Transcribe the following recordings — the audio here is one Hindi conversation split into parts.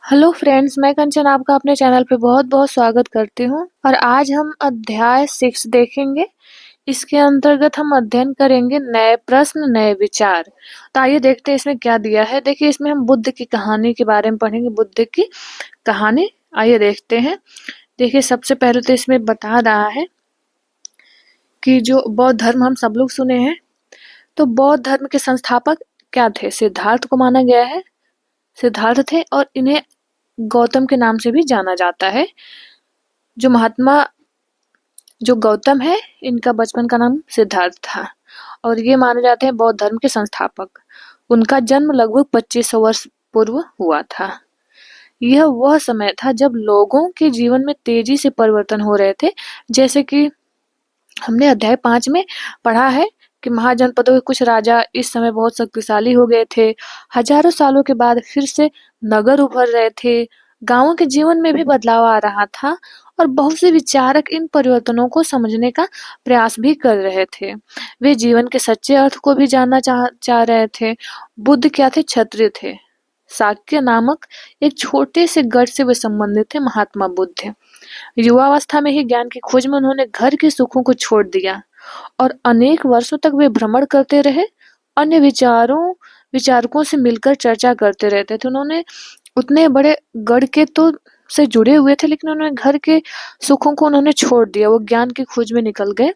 हेलो फ्रेंड्स, मैं कंचन आपका अपने चैनल पे बहुत-बहुत स्वागत करती हूँ और आज हम अध्याय 6 देखेंगे। इसके अंतर्गत हम अध्ययन करेंगे नए प्रश्न, नए विचार। तो आइए देखते हैं इसमें क्या दिया है। देखिए इसमें हम बुद्ध की कहानी के बारे में पढ़ेंगे, बुद्ध की कहानी। आइए देखते हैं। देखिए सबसे पहले तो इसमें बता रहा है कि जो बौद्ध धर्म हम सब लोग सुने हैं, तो बौद्ध धर्म के संस्थापक क्या थे? सिद्धार्थ को माना गया है। सिद्धार्थ थे और इन्हें गौतम के नाम से भी जाना जाता है। जो महात्मा जो गौतम है, इनका बचपन का नाम सिद्धार्थ था और ये माने जाते हैं बौद्ध धर्म के संस्थापक। उनका जन्म लगभग 2500 वर्ष पूर्व हुआ था। यह वह समय था जब लोगों के जीवन में तेजी से परिवर्तन हो रहे थे। जैसे कि हमने अध्याय 5 में पढ़ा है कि महाजनपदों के कुछ राजा इस समय बहुत शक्तिशाली हो गए थे। हजारों सालों के बाद फिर से नगर उभर रहे थे। गांवों के जीवन में भी बदलाव आ रहा था और बहुत से विचारक इन परिवर्तनों को समझने का प्रयास भी कर रहे थे। वे जीवन के सच्चे अर्थ को भी जानना चाह रहे थे। बुद्ध क्या थे? क्षत्रिय थे। शाक्य नामक एक छोटे से गढ़ से वे संबंधित थे। महात्मा बुद्ध युवावस्था में ही ज्ञान की खोज में उन्होंने घर के सुखों को छोड़ दिया और अनेक वर्षों तक वे भ्रमण करते रहे। अन्य विचारकों से मिलकर चर्चा करते रहते थे। उन्होंने उतने बड़े गढ़ के तो से जुड़े हुए थे, लेकिन उन्होंने घर के सुखों को उन्होंने छोड़ दिया। वो ज्ञान की खोज में निकल गए।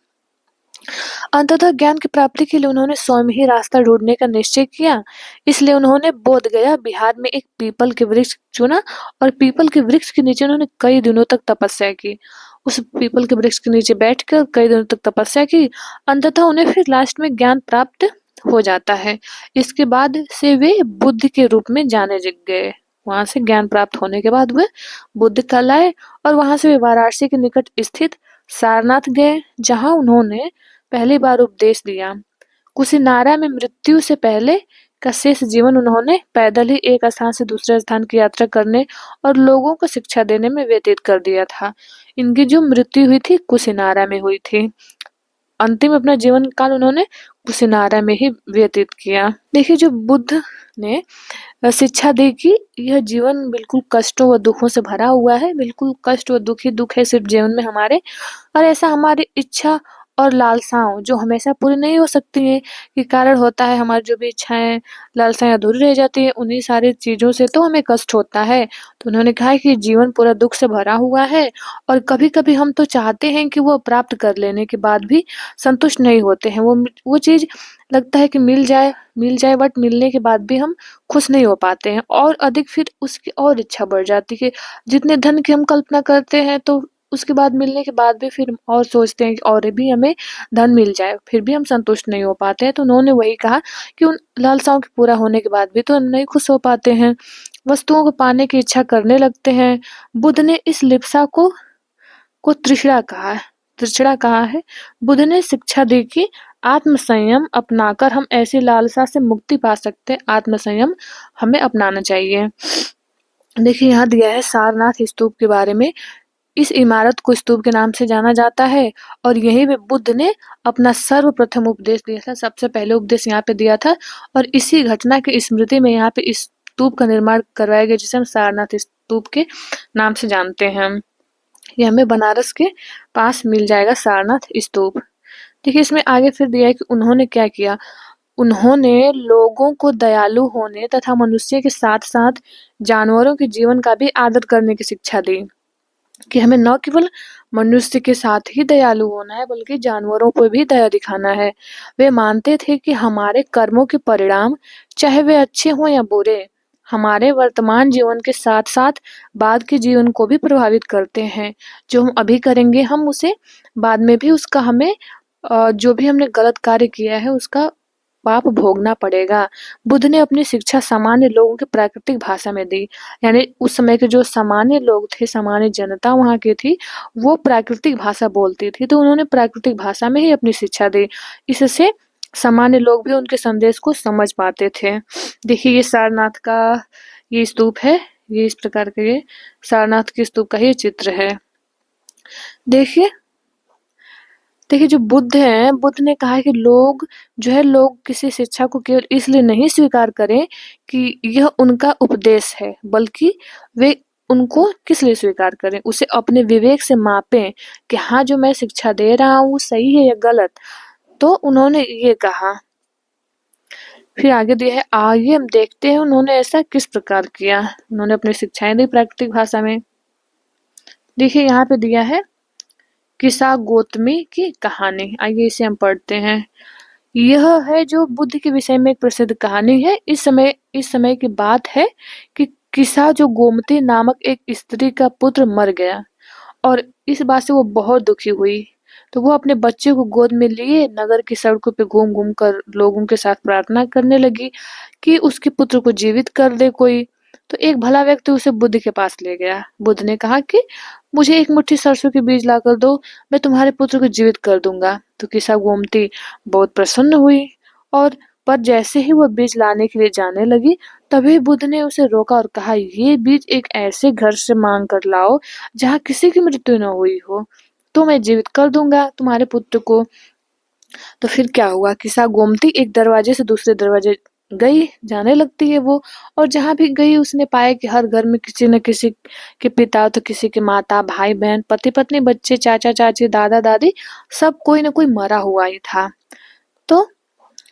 अंततः ज्ञान की प्राप्ति के लिए उन्होंने स्वयं ही रास्ता ढूंढने का निश्चय किया। इसलिए उन्होंने बोध गया बिहार में एक पीपल के वृक्ष चुना और पीपल के वृक्ष के नीचे उन्होंने कई दिनों तक तपस्या की। उस पीपल के वृक्ष के नीचे बैठकर कई दिनों तक तपस्या की। अंततः उन्हें फिर लास्ट में ज्ञान प्राप्त हो जाता है। इसके बाद से वे बुद्ध के रूप में जाने लग गए। वहां से ज्ञान प्राप्त होने के बाद वे बुद्ध कहलाए और वहां से वे वाराणसी के निकट स्थित सारनाथ गए, जहां उन्होंने पहली बार उपदेश दिया। कुशीनारा में मृत्यु से पहले का शेष जीवन उन्होंने पैदल ही एक स्थान से दूसरे स्थान की यात्रा करने और लोगों को शिक्षा देने में व्यतीत कर दिया था। इनकी जो मृत्यु हुई थी कुशीनारा में हुई थी। अंतिम अपना जीवन काल उन्होंने कुशीनारा में ही व्यतीत किया। देखिए जो बुद्ध ने शिक्षा दी कि यह जीवन बिल्कुल कष्टों व दुखों से भरा हुआ है। बिल्कुल कष्ट व दुख ही दुख है सिर्फ जीवन में हमारे। और ऐसा हमारी इच्छा और लालसाओं जो हमेशा पूरी नहीं हो सकती हैं के कारण होता है। हमारी जो भी इच्छाएं लालसाएं अधूरी रह जाती है, उन्हीं सारी चीजों से तो हमें कष्ट होता है। तो उन्होंने कहा है कि जीवन पूरा दुख से भरा हुआ है और कभी कभी हम तो चाहते हैं कि वो प्राप्त कर लेने के बाद भी संतुष्ट नहीं होते हैं। वो चीज लगता है कि मिल जाए बट मिलने के बाद भी हम खुश नहीं हो पाते हैं और अधिक फिर उसकी और इच्छा बढ़ जाती है। जितने धन की हम कल्पना करते हैं तो उसके बाद मिलने के बाद भी फिर और सोचते हैं कि और भी हमें धन मिल जाए, फिर भी हम संतुष्ट नहीं हो पाते हैं। तो उन्होंने वही कहा कि उन लालसाओं के पूरा होने के बाद भी तो हम नहीं खुश हो पाते हैं, वस्तुओं को पाने की इच्छा करने लगते हैं। बुद्ध ने इस लिप्सा को तृष्णा कहा है। बुद्ध ने शिक्षा दी कि आत्मसंयम अपनाकर हम ऐसी लालसा से मुक्ति पा सकते हैं। आत्मसंयम हमें अपनाना चाहिए। देखिए यहाँ दिया है सारनाथ स्तूप के बारे में। इस इमारत को स्तूप के नाम से जाना जाता है और यहीं पे बुद्ध ने अपना सर्वप्रथम उपदेश दिया था। सबसे पहले उपदेश यहाँ पे दिया था और इसी घटना की स्मृति में यहाँ पे इस स्तूप का निर्माण करवाया गया, जिसे हम सारनाथ स्तूप के नाम से जानते हैं। ये हमें बनारस के पास मिल जाएगा सारनाथ स्तूप। देखिए इसमें आगे फिर दिया है कि उन्होंने क्या किया। उन्होंने लोगों को दयालु होने तथा मनुष्य के साथ साथ जानवरों के जीवन का भी आदर करने की शिक्षा दी कि हमें न केवल मनुष्य के साथ ही दयालु होना है बल्कि जानवरों पर भी दया दिखाना है। वे मानते थे कि हमारे कर्मों के परिणाम चाहे वे अच्छे हों या बुरे, हमारे वर्तमान जीवन के साथ साथ बाद के जीवन को भी प्रभावित करते हैं। जो हम अभी करेंगे हम उसे बाद में भी उसका हमें जो भी हमने गलत कार्य किया है उसका पाप भोगना पड़ेगा। बुद्ध ने अपनी शिक्षा सामान्य लोगों की प्राकृतिक भाषा में दी। यानी उस समय के जो सामान्य लोग थे, सामान्य जनता वहाँ की थी, वो प्राकृतिक भाषा बोलती थी, तो उन्होंने प्राकृतिक भाषा में ही अपनी शिक्षा दी। इससे सामान्य लोग भी उनके संदेश को समझ पाते थे। देखिए ये सारनाथ का ये स्तूप है। ये इस प्रकार का ये सारनाथ के स्तूप का ही चित्र है। देखिए देखिए जो बुद्ध हैं, बुद्ध ने कहा है कि लोग किसी शिक्षा को केवल इसलिए नहीं स्वीकार करें कि यह उनका उपदेश है, बल्कि वे उनको किस लिए स्वीकार करें, उसे अपने विवेक से मापें कि हाँ जो मैं शिक्षा दे रहा हूँ सही है या गलत। तो उन्होंने ये कहा। फिर आगे दिया है, आइए हम देखते हैं उन्होंने ऐसा किस प्रकार किया। उन्होंने अपनी शिक्षाएं दी प्राकृतिक भाषा में। देखिए यहाँ पे दिया है किस्सा गौतमी की कहानी। आइए इसे हम पढ़ते हैं। यह है जो बुद्ध के विषय में एक प्रसिद्ध कहानी है। इस समय की बात है कि किस्सा जो गोमती नामक एक स्त्री का पुत्र मर गया और इस बात से वो बहुत दुखी हुई। तो वो अपने बच्चे को गोद में लिए नगर की सड़कों पे घूम घूम कर लोगों के साथ प्रार्थना करने लगी कि उसके पुत्र को जीवित कर दे कोई। तो एक भला व्यक्ति उसे बुद्ध के पास ले गया। बुद्ध ने कहा कि मुझे एक मुट्ठी सरसों के बीज लाकर दो, मैं तुम्हारे पुत्र को जीवित कर दूंगा। तो किस्सा गोमती बहुत प्रसन्न हुई और पर जैसे ही वह बीज लाने के लिए जाने लगी तभी बुद्ध ने उसे रोका और कहा, ये बीज एक ऐसे घर से मांग कर लाओ जहाँ किसी की मृत्यु न हुई हो, तो मैं जीवित कर दूंगा तुम्हारे पुत्र को। तो फिर क्या हुआ, किस्सा गोमती एक दरवाजे से दूसरे दरवाजे गई, जाने लगती है वो। और जहाँ भी गई उसने पाया कि हर घर में किसी न किसी के पिता, तो किसी के माता, भाई बहन, पति पत्नी, बच्चे, चाचा चाची, दादा दादी, सब कोई न कोई मरा हुआ ही था। तो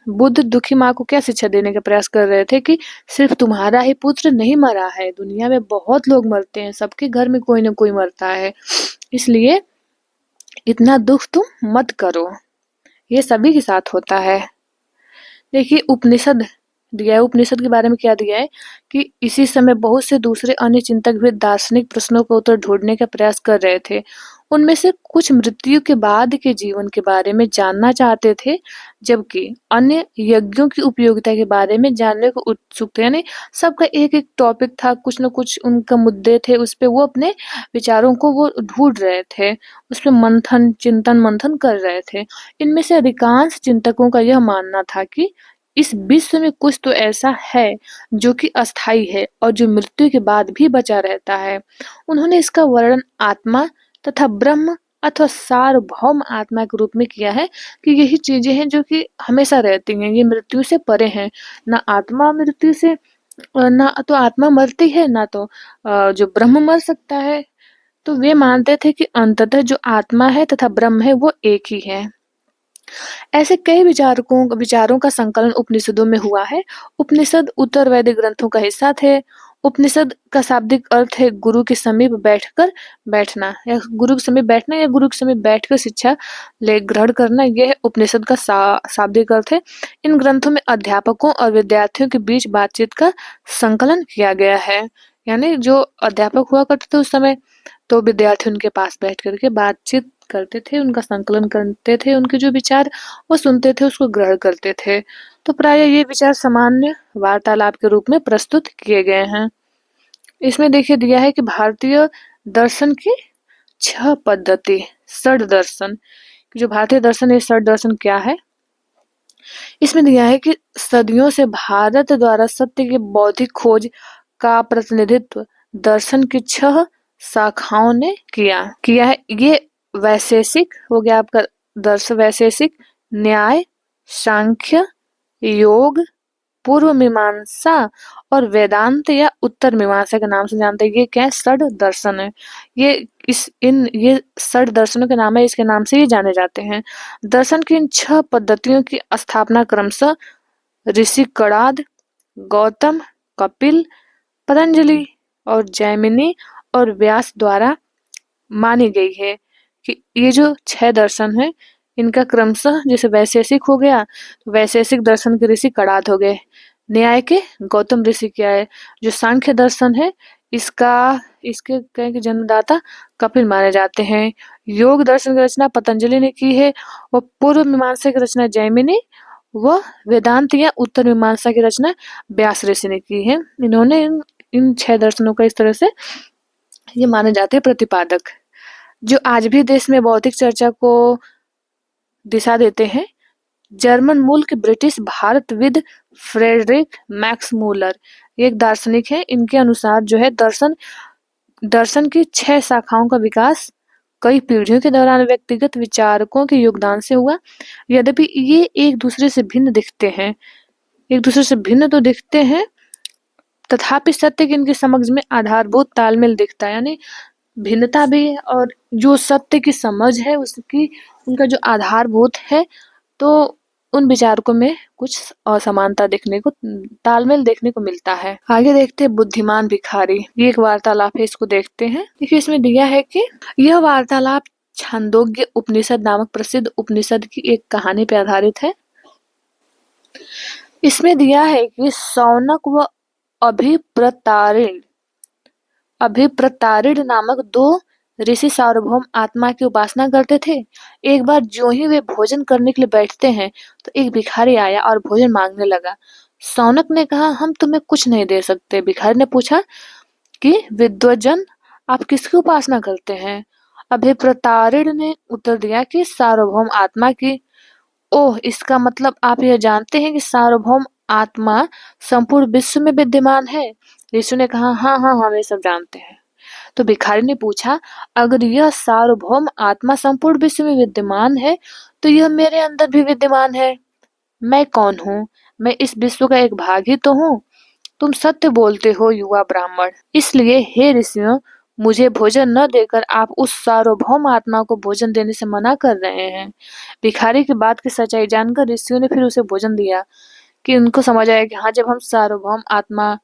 बुद्ध दुखी माँ को क्या शिक्षा देने का प्रयास कर रहे थे कि सिर्फ तुम्हारा ही पुत्र नहीं मरा है, दुनिया में बहुत लोग मरते हैं, सबके घर में कोई न कोई मरता है, इसलिए इतना दुख तुम मत करो, ये सभी के साथ होता है। देखिए उपनिषद दिया है। उपनिषद के बारे में क्या दिया है कि इसी समय बहुत से दूसरे अन्य चिंतक भी दार्शनिक प्रश्नों का उत्तर ढूंढने का प्रयास कर रहे थे। उनमें से कुछ मृत्यु के बाद के जीवन के बारे में जानना चाहते थे, जबकि अन्य यज्ञों की उपयोगिता के बारे में जानने को उत्सुक थे। यानी सबका एक एक टॉपिक था, कुछ न कुछ उनका मुद्दे थे, उस पे वो अपने विचारों को वो ढूंढ रहे थे, उस पे मंथन चिंतन मंथन कर रहे थे। इनमें से अधिकांश चिंतकों का यह मानना था कि इस विश्व में कुछ तो ऐसा है जो कि अस्थाई है और जो मृत्यु के बाद भी बचा रहता है। उन्होंने इसका वर्णन आत्मा तथा ब्रह्म अथवा सार्वभौम आत्मा के रूप में किया है कि यही चीजें हैं जो कि हमेशा रहती हैं, ये मृत्यु से परे हैं। ना आत्मा मृत्यु से ना तो आत्मा मरती है, ना तो जो ब्रह्म मर सकता है। तो वे मानते थे कि अंततः जो आत्मा है तथा ब्रह्म है वो एक ही है। ऐसे कई विचारों का संकलन उपनिषदों में हुआ है। उपनिषद उत्तर वैदिक ग्रंथों का हिस्सा थे। उपनिषद का शाब्दिक अर्थ है गुरु के समीप बैठकर बैठना, या गुरु के समीप बैठना या गुरु के समीप बैठकर शिक्षा ले ग्रहण करना, यह उपनिषद का शाब्दिक अर्थ है। इन ग्रंथों में अध्यापकों और विद्यार्थियों के बीच बातचीत का संकलन किया गया है। यानी जो अध्यापक हुआ करते थे उस समय, तो विद्यार्थी उनके पास बैठ करके बातचीत करते थे, उनका संकलन करते थे, उनके जो विचार वो सुनते थे, उसको ग्रहण करते थे। तो प्राय ये विचार सामान्य वार्तालाप के रूप में प्रस्तुत किए गए हैं। इसमें देखिए दिया है कि भारतीय दर्शन की 6 पद्धति, षड दर्शन। जो भारतीय दर्शन है, षड दर्शन क्या है? इसमें दिया है कि सदियों से भारत द्वारा सत्य की बौद्धिक खोज का प्रतिनिधित्व दर्शन की 6 शाखाओं ने किया है। ये वैशेषिक हो गया आपका दर्शन, वैशेषिक, न्याय, सांख्य, योग, पूर्व मीमांसा और वेदांत या उत्तर मीमांसा के नाम से जानते हैं। ये क्या है? षड दर्शन है। ये षड दर्शनों के नाम है, इसके नाम से ही जाने जाते हैं। दर्शन की इन 6 पद्धतियों की स्थापना क्रमशः ऋषि कणाद, गौतम, कपिल, पतंजलि और जैमिनी और व्यास द्वारा मानी गई है कि ये जो 6 दर्शन है इनका क्रमशः, जैसे वैशेषिक हो गया, वैशेषिक दर्शन के ऋषि कणाद हो गए, न्याय के गौतम ऋषि क्या है, जो सांख्य दर्शन है इसके कहें कि जन्मदाता कपिल माने जाते हैं, योग दर्शन की रचना पतंजलि ने की है, और पूर्व मीमांसा की रचना जैमिनी, व वेदांत या उत्तर मीमांसा की रचना व्यास ऋषि ने की है। इन्होंने इन 6 दर्शनों का इस तरह से ये माने जाते हैं प्रतिपादक, जो आज भी देश में बौद्धिक चर्चा को दिशा देते हैं। जर्मन मूल के ब्रिटिश भारतविद फ्रेडरिक मैक्स मूलर, ये एक दार्शनिक है। इनके अनुसार जो है दर्शन की 6 शाखाओं का विकास कई पीढ़ियों के दौरान व्यक्तिगत विचारकों के योगदान से हुआ। यद्यपि ये एक दूसरे से भिन्न दिखते हैं, एक दूसरे से भिन्न तो दिखते हैं, तथापि सत्य की इनकी समझ में आधारभूत तालमेल दिखता है। यानी भिन्नता भी है और जो सत्य की समझ है उसकी, उनका जो आधारभूत है, तो उन विचारकों में कुछ असमानता देखने को, तालमेल देखने को मिलता है। आगे देखते हैं बुद्धिमान भिखारी। ये एक वार्तालाप है, इसको देखते हैं। देखिए इसमें दिया है कि यह वार्तालाप छांदोग्य उपनिषद नामक प्रसिद्ध उपनिषद की एक कहानी पर आधारित है। इसमें दिया है कि शौनक व अभिप्रतारिण नामक दो ऋषि सार्वभौम आत्मा की उपासना करते थे। एक बार जो ही वे भोजन करने के लिए बैठते हैं तो एक भिखारी आया और भोजन मांगने लगा। शौनक ने कहा, हम तुम्हें कुछ नहीं दे सकते। भिखारी ने पूछा कि विद्वज्जन, आप किसकी उपासना करते हैं? अभिप्रतारिण ने उत्तर दिया कि सार्वभौम आत्मा की। ओह, इसका मतलब आप यह जानते हैं कि सार्वभौम आत्मा संपूर्ण विश्व में विद्यमान है? यीशु ने कहा, हाँ हाँ, हम ये सब जानते हैं। तो भिखारी ने पूछा, अगर यह सार्वभौम आत्मा संपूर्ण विश्व में विद्यमान है तो यह मेरे अंदर भी विद्यमान है। मैं कौन हूँ? मैं इस विश्व का एक भाग ही तो हूँ। तुम सत्य बोलते हो युवा ब्राह्मण। इसलिए हे ऋषियों, मुझे भोजन न देकर आप उस सार्वभौम आत्मा को भोजन देने से मना कर रहे हैं। भिखारी की बात की सच्चाई जानकर ऋषियों ने फिर उसे भोजन दिया, कि उनको समझ आया कि हाँ, जब हम सार्वभौम आत्मा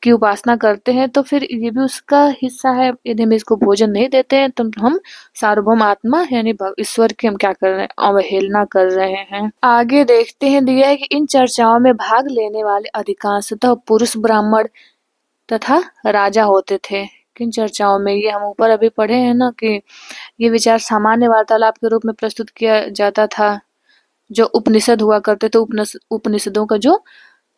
की उपासना करते हैं तो फिर ये भी उसका हिस्सा है। यदि हम इसको भोजन नहीं देते हैं तो हम सार्वभौम आत्मा यानी ईश्वर की हम क्या कर रहे हैं? अवहेलना कर रहे हैं। आगे देखते हैं, दिया है कि इन चर्चाओं में भाग लेने वाले अधिकांशतः पुरुष ब्राह्मण तथा राजा होते थे। किन चर्चाओं में? ये हम ऊपर अभी पढ़े हैं ना कि ये विचार सामान्य वार्तालाप के रूप में प्रस्तुत किया जाता था। जो उपनिषद हुआ करते थे, उपनिषदों का जो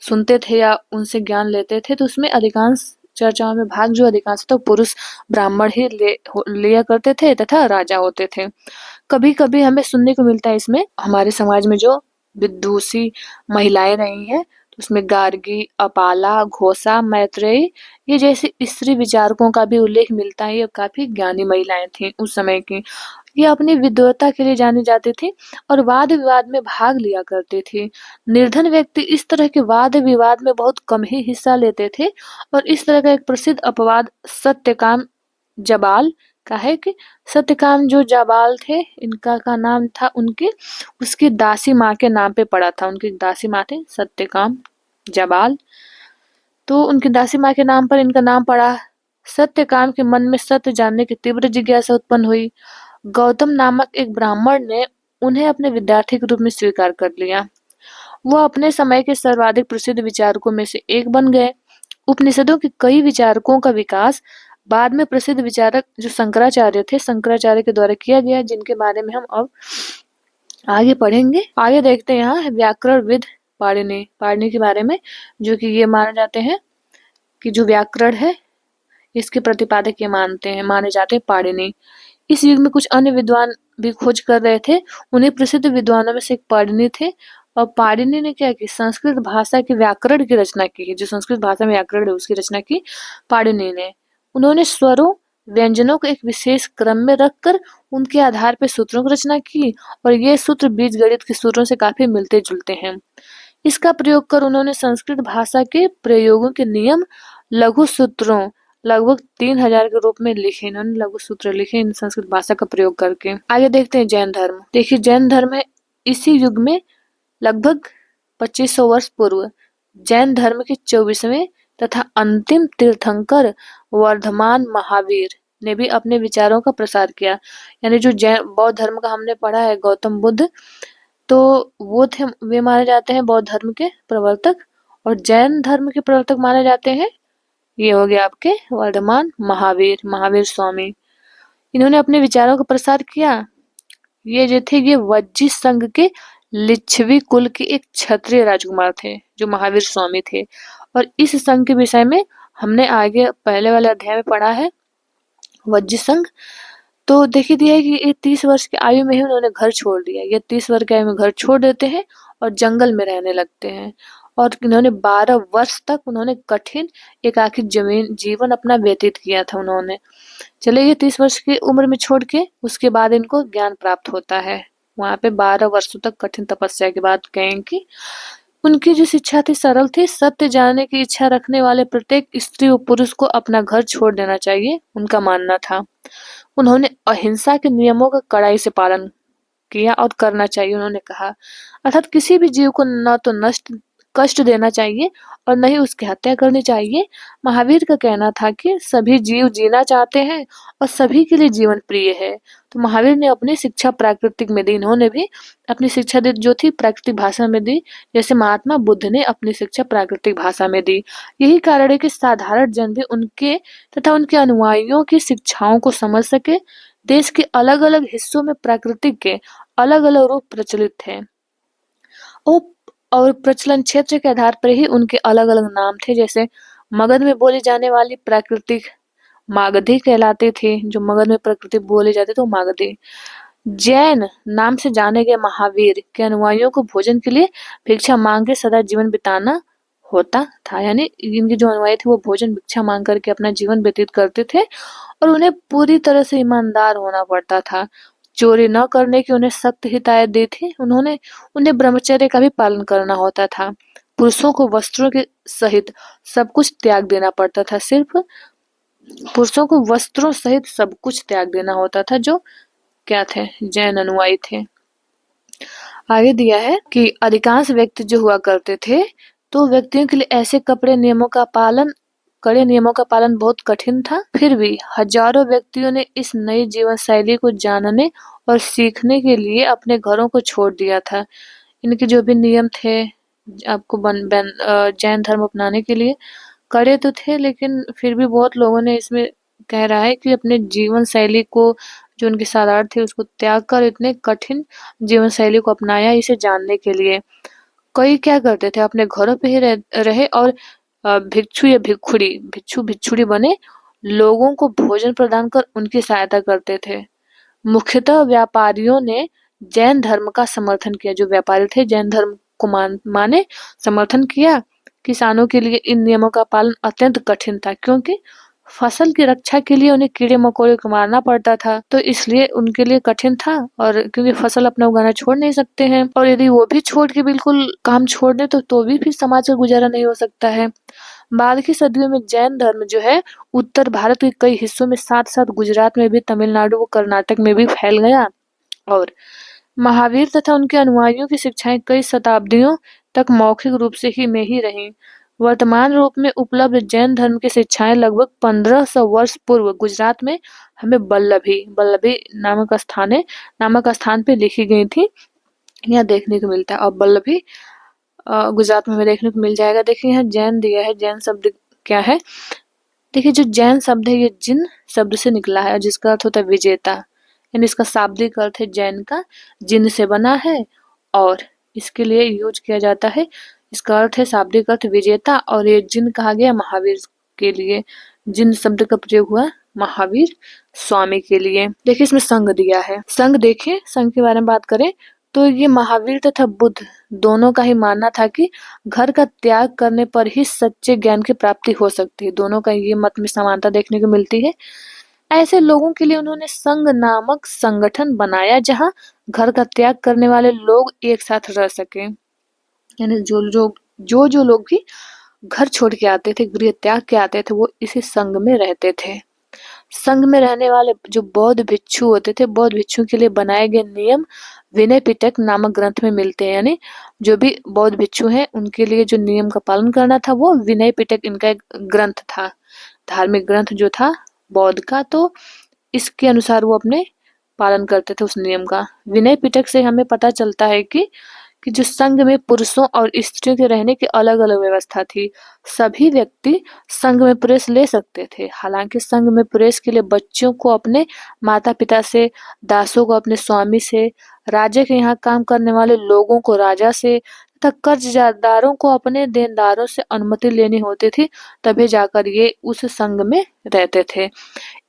सुनते थे या उनसे ज्ञान लेते थे, तो उसमें अधिकांश चर्चाओं में भाग जो अधिकांश तो पुरुष ब्राह्मण ही लिया करते थे तथा राजा होते थे। कभी कभी हमें सुनने को मिलता है इसमें, हमारे समाज में जो विदुषी महिलाएं रही हैं, तो उसमें गार्गी, अपाला, घोषा, मैत्रेयी ये जैसे स्त्री विचारकों का भी उल्लेख मिलता है। ये काफी ज्ञानी महिलाएं थीं उस समय की। ये अपनी विद्वता के लिए जानी जाती थी और वाद विवाद में भाग लिया करती थी। निर्धन व्यक्ति इस तरह के वाद विवाद में बहुत कम ही हिस्सा लेते थे और इस तरह का एक प्रसिद्ध अपवाद सत्यकाम जबाल का है कि सत्यकाम जो जाबाल थे, इनका का नाम था उसकी दासी माँ के नाम पे पड़ा था। उनकी दासी माँ थे सत्यकाम जबाल, तो उनकी दासी माँ के नाम पर इनका नाम पड़ा। सत्यकाम के मन में सत्य जानने की तीव्र जिज्ञासा उत्पन्न हुई। गौतम नामक एक ब्राह्मण ने उन्हें अपने विद्यार्थी के रूप में स्वीकार कर लिया। वह अपने समय के सर्वाधिक प्रसिद्ध विचारकों में से एक बन गए। उपनिषदों के कई विचारकों का विकास बाद में प्रसिद्ध विचारक जो शंकराचार्य थे, शंकराचार्य के द्वारा किया गया, जिनके बारे में हम अब आगे पढ़ेंगे। आगे देखते हैं यहाँ व्याकरणविद पाणिनि के बारे में, जो कि ये माने जाते हैं कि जो व्याकरण है इसके प्रतिपादक ये माने जाते हैं पाणिनि। इस युग में कुछ अन्य विद्वान भी खोज कर रहे थे। उन्हें प्रसिद्ध विद्वानों में से एक पाणिनि थे और पाणिनि ने क्या की, संस्कृत भाषा के व्याकरण की रचना की है। जो संस्कृत भाषा में व्याकरण है उसकी रचना की पाणिनि ने। उन्होंने स्वरों, व्यंजनों को एक विशेष क्रम में रखकर उनके आधार पर सूत्रों की रचना की और ये सूत्र बीज गणित के सूत्रों से काफी मिलते जुलते हैं। इसका प्रयोग कर उन्होंने संस्कृत भाषा के प्रयोगों के नियम लघु सूत्रों लगभग 3000 के रूप में लिखे। इन्होंने लघु सूत्र लिखे इन संस्कृत भाषा का प्रयोग करके। आगे देखते हैं जैन धर्म। देखिए जैन धर्म है, इसी युग में लगभग 2500 वर्ष पूर्व जैन धर्म के 24वें तथा अंतिम तीर्थंकर वर्धमान महावीर ने भी अपने विचारों का प्रसार किया। यानी जो जैन बौद्ध धर्म का हमने पढ़ा है, गौतम बुद्ध, तो वे माने जाते हैं बौद्ध धर्म के प्रवर्तक, और जैन धर्म के प्रवर्तक माने जाते हैं, ये हो गया आपके वर्धमान महावीर स्वामी। इन्होंने अपने विचारों का प्रसार किया। ये जो थे, ये वज्जी संघ के लिच्छवी कुल के एक क्षत्रिय राजकुमार थे जो महावीर स्वामी थे। और इस संघ के विषय में हमने आगे पहले वाले अध्याय में पढ़ा है, वज्जी संघ। तो देखिए दिया है कि ये 30 वर्ष की आयु में ही उन्होंने घर छोड़ दिया। ये 30 वर्ष की आयु में घर छोड़ देते हैं और जंगल में रहने लगते हैं। और इन्होंने 12 वर्ष तक उन्होंने कठिन एकाकी जीवन अपना व्यतीत किया था उन्होंने। चलिए ये 30 वर्ष की उम्र में छोड़ के उसके बाद इनको ज्ञान प्राप्त होता है। वहाँ पे 12 वर्षों तक कठिन तपस्या के बाद कहें कि उनकी जो शिक्षा थी सरल थी, सत्य जानने की इच्छा रखने वाले प्रत्येक स्त्री व पुरुष को अपना घर छोड़ देना चाहिए, उनका मानना था। उन्होंने अहिंसा के नियमों का कड़ाई से पालन किया और करना चाहिए उन्होंने कहा। अर्थात किसी भी जीव को न तो नष्ट कष्ट देना चाहिए और न ही उसकी हत्या करनी चाहिए। महावीर का कहना था कि सभी जीव जीना चाहते हैं और सभी के लिए जीवन प्रिय है। तो महावीर ने अपनी शिक्षा प्राकृतिक में दी, इन्होंने भी अपनी शिक्षा जो थी प्राकृतिक भाषा में दी, जैसे महात्मा बुद्ध ने अपनी शिक्षा प्राकृतिक भाषा में दी। यही कारण है कि साधारण जन भी उनके तथा उनके अनुयायियों की शिक्षाओं को समझ सके। देश के अलग अलग हिस्सों में प्राकृतिक के अलग अलग रूप प्रचलित थे और प्रचलन क्षेत्र के आधार पर ही उनके अलग अलग नाम थे। जैसे मगध में बोली जाने वाली प्राकृतिक मागधी कहलाती थी, जो मगध में प्राकृतिक बोले जाते थे वो मागधी। जैन नाम से जाने गए महावीर के अनुयायियों को भोजन के लिए भिक्षा मांग के सदा जीवन बिताना होता था, यानी इनके जो अनुयायी थे वो भोजन भिक्षा मांग करके अपना जीवन व्यतीत करते थे और उन्हें पूरी तरह से ईमानदार होना पड़ता था। चोरी न करने की उन्हें सख्त हिदायत दी थी। उन्हें ब्रह्मचर्य का भी पालन करना होता था। पुरुषों को वस्त्रों के सहित सब कुछ त्याग देना पड़ता था। सिर्फ पुरुषों को वस्त्रों सहित सब कुछ त्याग देना होता था, जो क्या थे, जैन अनुयायी थे। आगे दिया है कि अधिकांश व्यक्ति जो हुआ करते थे तो व्यक्तियों के लिए ऐसे कड़े नियमों का पालन बहुत कठिन था। फिर भी हजारों व्यक्तियों ने इस नई जीवन शैली को जानने और सीखने के लिए अपने घरों को छोड़ दिया था। इनके जो भी नियम थे आपको जैन धर्म अपनाने के लिए कड़े तो थे, लेकिन फिर भी बहुत लोगों ने इसमें कह रहा है कि अपने जीवन शैली को, जो उनके साधारण थे, उसको त्याग कर इतने कठिन जीवन शैली को अपनाया इसे जानने के लिए। कई क्या करते थे, अपने घरों पे ही रहे और भिक्षु या भिक्षुड़ी बने लोगों को भोजन प्रदान कर उनकी सहायता करते थे। मुख्यतः व्यापारियों ने जैन धर्म का समर्थन किया। जो व्यापारी थे जैन धर्म को माने समर्थन किया। किसानों के लिए इन नियमों का पालन अत्यंत कठिन था, क्योंकि फसल की रक्षा के लिए उन्हें कीड़े मकोड़े को मारना पड़ता था, तो इसलिए उनके लिए कठिन था। और क्योंकि फसल अपना उगाना छोड़ नहीं सकते हैं, और यदि वो भी छोड़ के बिल्कुल काम छोड़ दे तो भी फिर समाज का गुजारा नहीं हो सकता है। बाद की सदियों में जैन धर्म जो है उत्तर भारत के कई हिस्सों में, साथ साथ गुजरात में भी, तमिलनाडु व कर्नाटक में भी फैल गया। और महावीर तथा उनके अनुयायियों की शिक्षाएं कई शताब्दियों तक मौखिक रूप से ही रहीं। वर्तमान रूप में उपलब्ध जैन धर्म की शिक्षाएं लगभग 1500 वर्ष पूर्व गुजरात में हमें बल्लभी नामक स्थान पे लिखी गई थी। यहाँ देखने को मिलता है। और बल्लभी गुजरात में हमें देखने को मिल जाएगा। देखिए यहाँ जैन दिया है। जैन शब्द क्या है? देखिए जो जैन शब्द है ये जिन शब्द से निकला है, जिसका अर्थ होता है विजेता। यानी इसका शाब्दिक अर्थ है जैन का, जिन से बना है और इसके लिए यूज किया जाता है। इसका अर्थ है शाब्दिक अर्थ विजेता, और ये जिन कहा गया महावीर के लिए। जिन शब्द का प्रयोग हुआ महावीर स्वामी के लिए। देखिए इसमें संघ दिया है। संघ देखिए, संघ के बारे में बात करें तो ये महावीर तथा बुद्ध दोनों का ही मानना था कि घर का त्याग करने पर ही सच्चे ज्ञान की प्राप्ति हो सकती है। दोनों का ये मत में समानता देखने को मिलती है। ऐसे लोगों के लिए उन्होंने संघ नामक संगठन बनाया, जहां घर का त्याग करने वाले लोग एक साथ रह सके। यानी जो लोग भी घर छोड़ के आते थे, गृह त्याग के आते थे, वो इसी संघ में रहते थे। संघ में रहने वाले जो बौद्ध भिक्षु होते थे, बौद्ध भिक्षु के लिए बनाए गए नियम विनय पिटक नामक ग्रंथ में मिलते हैं। यानी जो भी बौद्ध भिक्षु हैं उनके लिए जो नियम का पालन करना था वो विनय पिटक इनका एक ग्रंथ था, धार्मिक ग्रंथ जो था बौद्ध का। तो इसके अनुसार वो अपने पालन करते थे उस नियम का। विनय पिटक से हमें पता चलता है कि जो संघ में पुरुषों और स्त्रियों के रहने की अलग अलग व्यवस्था थी। सभी व्यक्ति संघ में प्रवेश ले सकते थे। हालांकि संघ में प्रवेश के लिए बच्चों को अपने माता पिता से, दासों को अपने स्वामी से, राजा के यहाँ काम करने वाले लोगों को राजा से तथा कर्जदारों को अपने देनदारों से अनुमति लेनी होती थी, तभी जाकर ये उस संघ में रहते थे।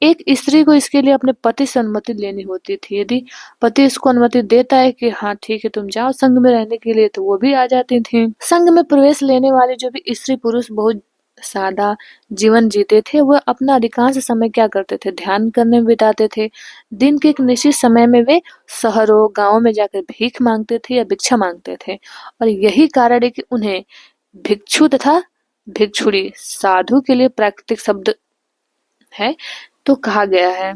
एक स्त्री को इसके लिए अपने पति से अनुमति लेनी होती थी। यदि पति इसको अनुमति देता है कि हाँ ठीक है तुम जाओ संघ में रहने के लिए, तो वो भी आ जाती थी। संघ में प्रवेश लेने वाले जो भी स्त्री पुरुष बहुत सादा जीवन जीते थे, वह अपना अधिकांश समय क्या करते थे, ध्यान करने में बिताते थे। दिन के एक निश्चित समय में वे शहरों गांवों में जाकर भीख मांगते थे या भिक्षा मांगते थे, और यही कारण है कि उन्हें भिक्षु तथा भिक्षुणी साधु के लिए प्राकृतिक शब्द है तो कहा गया है।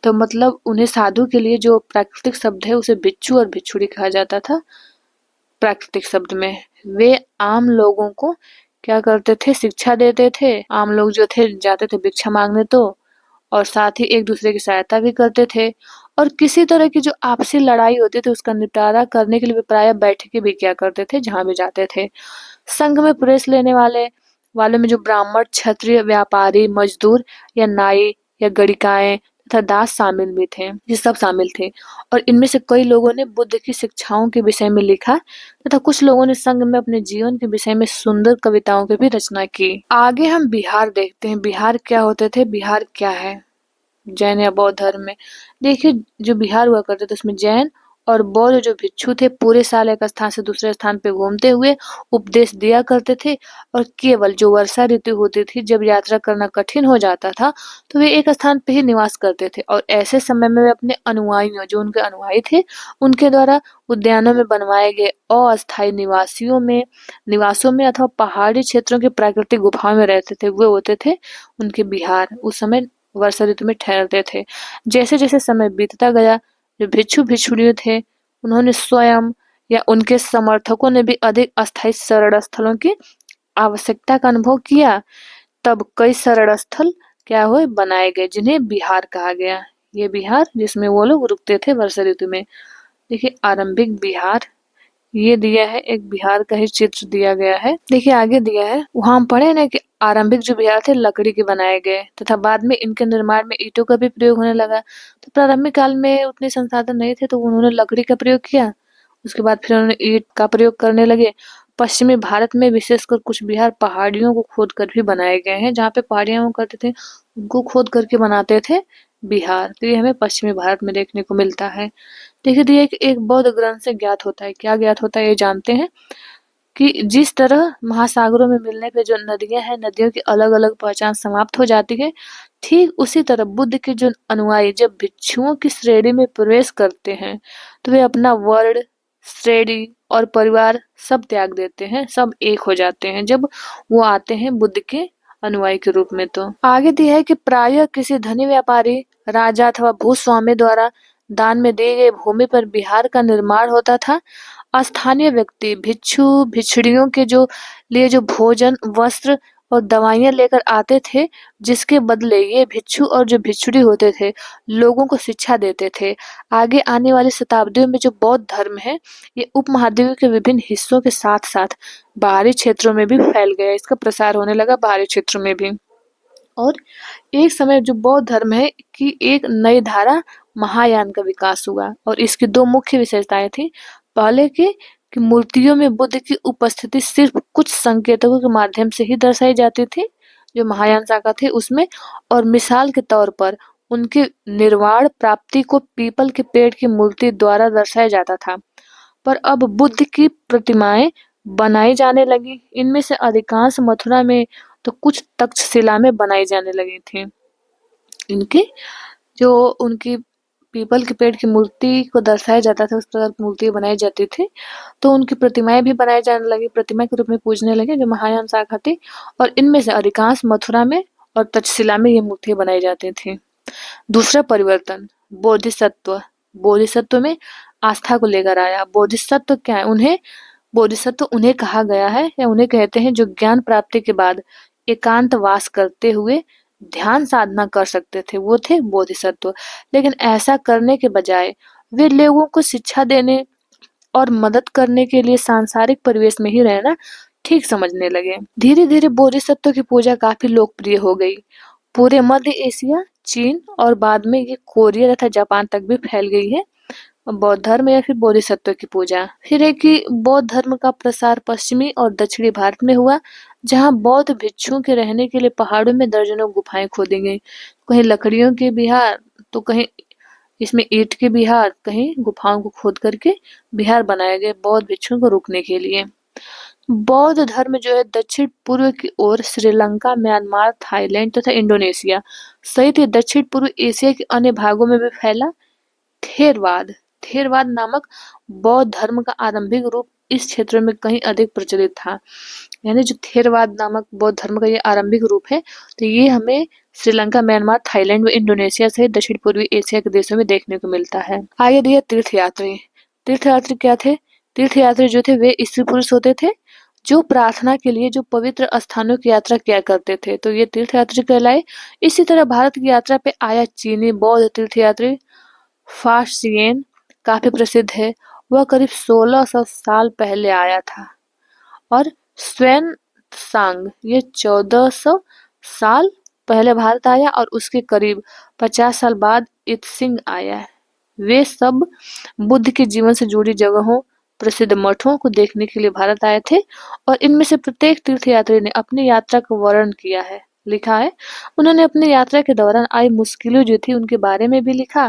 तो मतलब उन्हें साधु के लिए जो प्राकृतिक शब्द है उसे भिक्षु और भिक्षुणी कहा जाता था। प्राकृतिक शब्द में वे आम लोगों को क्या करते थे, शिक्षा देते थे। आम लोग जो थे जाते थे भिक्षा मांगने, तो और साथ ही एक दूसरे की सहायता भी करते थे, और किसी तरह की जो आपसी लड़ाई होती थी उसका निपटारा करने के लिए प्रायः बैठकें भी क्या करते थे जहां भी जाते थे। संघ में प्रवेश लेने वाले में जो ब्राह्मण, क्षत्रिय, व्यापारी, मजदूर या नाई या गणिकाएं तथा दास शामिल भी थे, ये सब शामिल थे। और इनमें से कई लोगों ने बुद्ध की शिक्षाओं के विषय में लिखा तथा कुछ लोगों ने संघ में अपने जीवन के विषय में सुंदर कविताओं की भी रचना की। आगे हम बिहार देखते हैं। बिहार क्या होते थे, बिहार क्या है जैन या बौद्ध धर्म में। देखिए जो बिहार हुआ करते थे उसमें जैन और बौद्ध जो भिक्षु थे पूरे साल एक स्थान से दूसरे स्थान पे घूमते हुए उपदेश दिया करते थे, और केवल जो वर्षा ऋतु होती थी जब यात्रा करना कठिन हो जाता था तो वे एक स्थान पे ही निवास करते थे, और ऐसे समय में वे अपने अनुयायियों जो उनके अनुयायी थे उनके द्वारा उद्यानों में बनवाए गए अस्थायी निवासों में अथवा पहाड़ी क्षेत्रों की प्राकृतिक गुफाओं में रहते थे। वे होते थे उनके बिहार। उस समय वर्षा ऋतु में ठहरते थे। जैसे जैसे समय बीतता गया जो भिक्षु भिक्षुणी थे उन्होंने स्वयं या उनके समर्थकों ने भी अधिक अस्थायी शरण स्थलों की आवश्यकता का अनुभव किया। तब कई शरण स्थल क्या हुए, बनाए गए जिन्हें बिहार कहा गया। ये बिहार जिसमें वो लोग रुकते थे वर्षा ऋतु में। देखिए आरंभिक बिहार ये दिया है, एक बिहार का ही चित्र दिया गया है। देखिए आगे दिया है, वहां हम पढ़े ना कि आरंभिक जो बिहार थे लकड़ी के बनाए गए तथा बाद में इनके निर्माण में ईंटों का भी प्रयोग होने लगा। तो प्रारंभिक काल में उतने संसाधन नहीं थे तो उन्होंने लकड़ी का प्रयोग किया, उसके बाद फिर उन्होंने ईंट का प्रयोग करने लगे। पश्चिमी भारत में विशेषकर कुछ बिहार पहाड़ियों को खोद कर भी बनाए गए हैं, जहाँ पे पहाड़ियां हुआ करते थे उनको खोद करके बनाते थे बिहार। तो ये हमें पश्चिमी भारत में देखने को मिलता है। देखिए दिए एक बौद्ध ग्रंथ से ज्ञात होता है, क्या ज्ञात होता है ये जानते हैं कि जिस तरह महासागरों में मिलने पे जो नदियां हैं नदियों की अलग अलग पहचान समाप्त हो जाती है, ठीक उसी तरह बुद्ध के जो अनुयायी जब भिक्षुओं की श्रेणी में प्रवेश करते हैं तो वे अपना वर्ण, श्रेणी और परिवार सब त्याग देते हैं, सब एक हो जाते हैं जब वो आते हैं बुद्ध के अनुयायी के रूप में। तो आगे दिया है कि प्रायः किसी धनी व्यापारी, राजा अथवा भूस्वामी द्वारा दान में दी गई भूमि पर बिहार का निर्माण होता था। स्थानीय व्यक्ति भिक्षु भिक्षुणियों के जो लिए जो भोजन, वस्त्र और दवाइयां लेकर आते थे, जिसके बदले ये भिक्षु और जो भिक्षुणी होते थे लोगों को शिक्षा देते थे। आगे आने वाली शताब्दियों में जो बौद्ध धर्म है ये उपमहाद्वीप के विभिन्न हिस्सों के साथ साथ बाहरी क्षेत्रों में भी फैल गया, इसका प्रसार होने लगा बाहरी क्षेत्रों में भी। और एक समय जो बौद्ध धर्म है कि एक नई धारा महायान का विकास हुआ, और इसकी दो मुख्य विशेषताएं थी। पहले कि मूर्तियों में बुद्ध की उपस्थिति सिर्फ कुछ संकेतकों के माध्यम से ही दर्शाई जाती थी जो महायान शाखा थी उसमें, और मिसाल के तौर पर उनके निर्वाण प्राप्ति को पीपल के पेड़ की मूर्ति द्वारा दर्शाया जाता था। पर अब बुद्ध की प्रतिमाएं बनाई जाने लगी, इनमें से अधिकांश मथुरा में तो कुछ तक्षशिला में बनाई जाने लगी थी। इनकी जो उनकी पीपल के पेड़ की मूर्ति को दर्शाया जाता था उस प्रकार की मूर्ति बनाई जाती थी, तो उनकी प्रतिमाएं भी बनाई जाने लगी, प्रतिमा के रूप में पूजने लगे जो महायान शाखा थी, और इनमें से अधिकांश मथुरा में और तक्षशिला में ये मूर्तियां बनाई जाती थी। दूसरा परिवर्तन बोधिसत्व, बोधिसत्व में आस्था को लेकर आया। बोधिसत्व क्या है, बोधिसत्व उन्हें कहा गया है या उन्हें कहते हैं जो ज्ञान प्राप्ति के बाद एकांत वास करते हुए ध्यान साधना कर सकते थे, वो थे बोधिसत्व। लेकिन ऐसा करने के बजाय वे लोगों को शिक्षा देने और मदद करने के लिए सांसारिक परिवेश में ही रहना ठीक समझने लगे। धीरे धीरे बोधिसत्व की पूजा काफी लोकप्रिय हो गई, पूरे मध्य एशिया, चीन और बाद में ये कोरिया तथा जापान तक भी फैल गई है। बौद्ध धर्म या फिर बोधिसत्व की पूजा। फिर है कि बौद्ध धर्म का प्रसार पश्चिमी और दक्षिणी भारत में हुआ, जहाँ बौद्ध भिक्षुओं के रहने के लिए पहाड़ों में दर्जनों गुफाएं खोदी गई। कहीं लकड़ियों के विहार, तो कहीं इसमें ईंट के विहार, कहीं गुफाओं को खोद करके विहार बनाए गए बौद्ध भिक्षुओं को रुकने के लिए। बौद्ध धर्म जो है दक्षिण पूर्व की ओर श्रीलंका, म्यांमार, थाईलैंड तथा इंडोनेशिया सहित दक्षिण पूर्व एशिया के अन्य भागों में भी फैला। थेरवाद थेरवाद नामक बौद्ध धर्म का आरंभिक रूप इस क्षेत्र में कहीं अधिक प्रचलित था। यानी जो थेरवाद नामक बौद्ध धर्म का ये आरंभिक रूप है, तो ये हमें श्रीलंका, म्यांमार, थाईलैंड व इंडोनेशिया सहित दक्षिण पूर्वी एशिया के देशों में देखने को मिलता है। आगे दिए तीर्थयात्री। तीर्थयात्री क्या थे? तीर्थयात्री जो थे वे स्त्री पुरुष होते थे जो प्रार्थना के लिए जो पवित्र स्थानों की यात्रा किया करते थे, तो ये तीर्थयात्री कहलाए। इसी तरह भारत की यात्रा पे आया चीनी बौद्ध तीर्थयात्री फाक्सियन काफी प्रसिद्ध है। वह करीब 1600 साल पहले आया था। और स्वयं सांग ये 1400 साल पहले भारत आया और उसके करीब 50 साल बाद इत्सिंग आया। वे सब बुद्ध के जीवन से जुड़ी जगहों, प्रसिद्ध मठों को देखने के लिए भारत आए थे और इनमें से प्रत्येक तीर्थयात्री ने अपनी यात्रा का वर्णन किया है, लिखा है। उन्होंने अपनी यात्रा के दौरान आई मुश्किलें जो थी उनके बारे में भी लिखा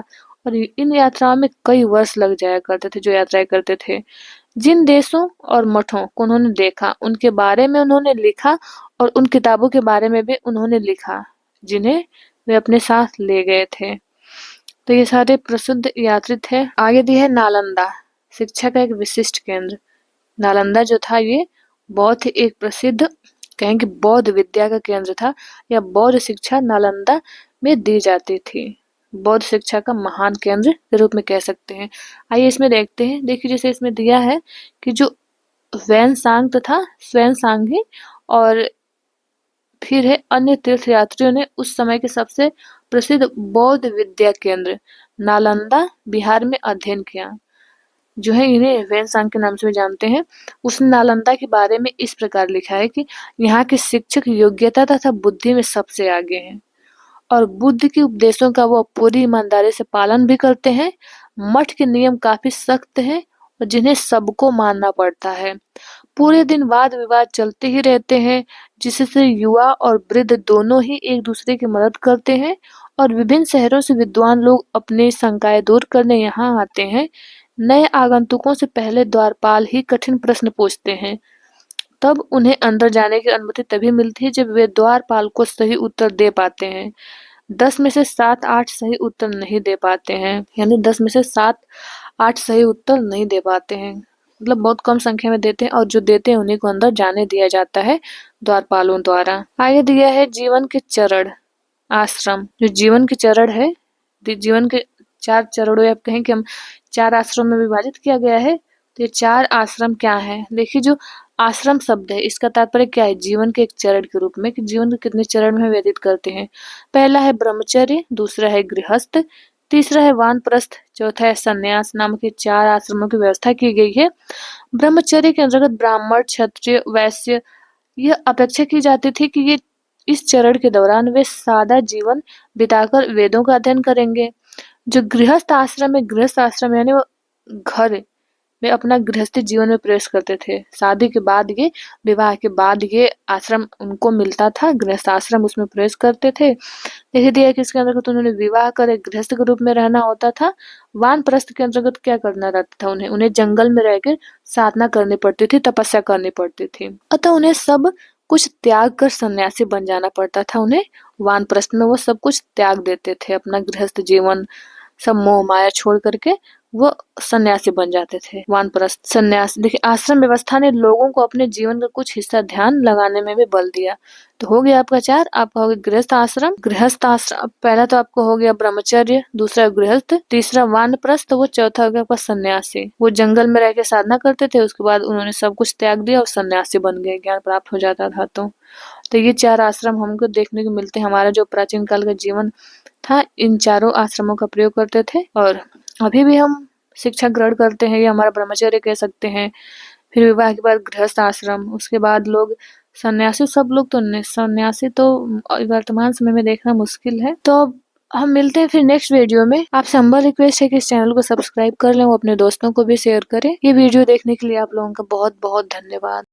और इन यात्राओं में कई वर्ष लग जाया करते थे जो यात्राएं करते थे। जिन देशों और मठों को उन्होंने देखा उनके बारे में उन्होंने लिखा और उन किताबों के बारे में भी उन्होंने लिखा जिन्हें वे अपने साथ ले गए थे। तो ये सारे प्रसिद्ध यात्री थे। आगे दी है नालंदा, शिक्षा का एक विशिष्ट केंद्र। नालंदा जो था ये बहुत ही एक प्रसिद्ध कहें कि बौद्ध विद्या का केंद्र था, या बौद्ध शिक्षा नालंदा में दी जाती थी। बौद्ध शिक्षा का महान केंद्र के रूप में कह सकते हैं। आइए इसमें देखते हैं। देखिए जैसे इसमें दिया है कि जो वैनसांग तथा स्वयंसांगी और फिर है अन्य तीर्थयात्रियों ने उस समय के सबसे प्रसिद्ध बौद्ध विद्या केंद्र नालंदा बिहार में अध्ययन किया। जो है इन्हें वैनसांग के नाम से भी जानते हैं। उसने नालंदा के बारे में इस प्रकार लिखा है कि यहाँ के शिक्षक योग्यता तथा बुद्धि में सबसे आगे हैं और बुद्ध के उपदेशों का वो पूरी ईमानदारी से पालन भी करते हैं। मठ के नियम काफी सख्त हैं और जिन्हें सबको मानना पड़ता है। पूरे दिन वाद विवाद चलते ही रहते हैं, जिससे युवा और वृद्ध दोनों ही एक दूसरे की मदद करते हैं और विभिन्न शहरों से विद्वान लोग अपनी शंकाएं दूर करने यहाँ आते हैं। नए आगंतुकों से पहले द्वारपाल ही कठिन प्रश्न पूछते हैं, तब उन्हें अंदर जाने की अनुमति तभी मिलती है जब वे द्वारपाल को सही उत्तर दे पाते हैं। 10 में से 7-8 सही उत्तर नहीं दे पाते हैं, यानी 10 में से 7-8 सही उत्तर नहीं दे पाते हैं, मतलब बहुत कम संख्या में देते हैं और जो देते हैं उन्हीं को अंदर जाने दिया जाता है द्वारपालों द्वारा। आगे दिया है जीवन के चरण आश्रम। जो जीवन के चरण है, जीवन के 4 चरणों या कहें कि हम 4 आश्रम में विभाजित किया गया है। तो ये 4 आश्रम क्या है? देखिए जो आश्रम शब्द है इसका तात्पर्य क्या है? जीवन के एक चरण के रूप में, कि जीवन के कितने चरण में व्यतीत करते हैं। पहला है ब्रह्मचर्य, दूसरा है गृहस्थ, तीसरा है वानप्रस्थ, चौथा है संन्यास। नामक के 4 आश्रमों की व्यवस्था की गई है। ब्रह्मचर्य के अंतर्गत ब्राह्मण, क्षत्रिय, वैश्य यह अपेक्षा की जाती थी कि ये इस चरण के दौरान वे सादा जीवन बिताकर वेदों का अध्ययन करेंगे। जो गृहस्थ आश्रम है, गृहस्थ आश्रम यानी वो घर में अपना गृहस्थी जीवन में प्रवेश करते थे। शादी के बाद ये, विवाह के बाद ये आश्रम उनको मिलता था, गृहस्थ आश्रम, उसमें प्रवेश करते थे। देखिए दिया कि इसके अंतर्गत उन्होंने विवाह कर एक गृहस्थ के रूप में रहना होता था। वानप्रस्थ के अंतर्गत क्या करना रहता था? उन्हें जंगल में रहकर साधना करनी पड़ती थी, तपस्या करनी पड़ती थी। अतः उन्हें सब कुछ त्याग कर सन्यासी बन जाना पड़ता था। उन्हें वानप्रस्थ में वो सब कुछ त्याग देते थे, अपना गृहस्थ जीवन सब मोह माया छोड़ करके वो सन्यासी बन जाते थे, वानप्रस्थ सन्यास। देखिए आश्रम व्यवस्था ने लोगों को अपने जीवन का कुछ हिस्सा ध्यान लगाने में भी बल दिया। तो हो गया आपका 4, आपका हो गया गृहस्थ आश्रम। गृहस्थ आश्रम पहला तो आपको हो गया ब्रह्मचर्य, दूसरा गृहस्थ, तीसरा वानप्रस्थ, वो चौथा हो गया आपका सन्यासी। वो जंगल में रह के साधना करते थे, उसके बाद उन्होंने सब कुछ त्याग दिया और सन्यासी बन गए, ज्ञान प्राप्त हो जाता था। तो ये 4 आश्रम हमको देखने को मिलते हैं। हमारा जो प्राचीन काल का जीवन था इन चारों आश्रमों का प्रयोग करते थे और अभी भी हम शिक्षा ग्रहण करते हैं। ये हमारा ब्रह्मचर्य कह सकते हैं। फिर विवाह के बाद गृहस्थ आश्रम, उसके बाद लोग सन्यासी, सब लोग तो सन्यासी तो वर्तमान समय में देखना मुश्किल है। तो हम मिलते हैं फिर नेक्स्ट वीडियो में। आपसे हम्बल रिक्वेस्ट है कि इस चैनल को सब्सक्राइब कर लें और अपने दोस्तों को भी शेयर करें। ये वीडियो देखने के लिए आप लोगों का बहुत-बहुत धन्यवाद।